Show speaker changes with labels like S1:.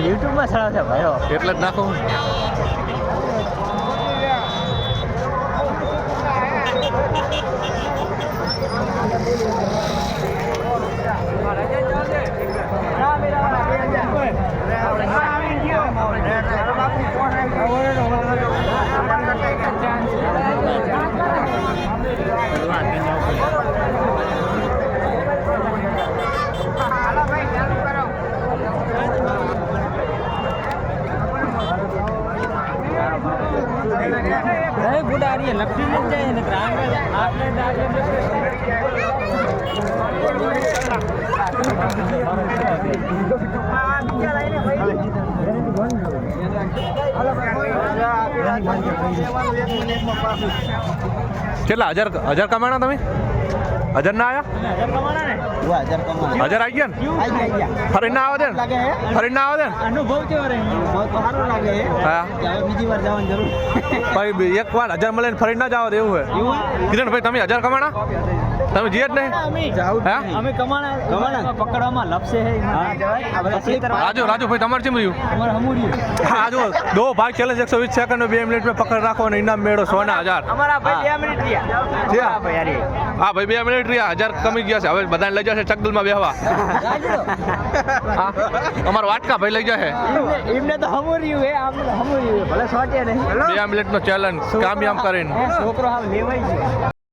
S1: યુટ્યુબમાં સરળ છે ભાઈઓ.
S2: એટલે જ નાખું.
S1: ગુડા રહી લપટી લઈ જાય ને
S2: કેટલા 1000 કમાણા તમે? 1000 ના આયા? 1000 આવી ગયા ને? ફરી ના આવે દે ને? ફરી ના આવે દે ને?
S1: અનુભવ કેવો રહે? સારું લાગે.
S2: હા
S1: બીજી વાર જવાની જરૂર.
S2: ભાઈ એક વાર 1000 મળે ને ફરી ના જાવ એવું હોય. કિરણ ભાઈ તમે 1000 કમાણા? તમે જીએ જ નહીં?
S1: અમે કમાણા પકડવામાં લપસે હે.
S2: રાજુ ભાઈ તમારે કેમ રહ્યું?
S1: અમાર હમુરી.
S2: હા જો દો ભાઈ ચેલેન્જ 120 સેકન્ડ 2 મિનિટ में પકડ રાખો અને ઇનામ મેળો 1000.
S1: અમારા ભાઈ 2 મિનિટ રહ્યા.
S2: હા ભાઈ 2 મિનિટ રહ્યા 1000 કમી ગયા છે. હવે બધાને લઈ જશે ચકદલમાં બેહવા. અમાર વાટકા ભાઈ લઈ જશે.
S1: એમને તો હમુર્યું હે. આમને તો હમુર્યું ભલે સોટ્યા નહીં.
S2: 2 મિનિટનો ચેલેન્જ કામયાબ કરીને
S1: છોકરો હાવ લેવાય છે.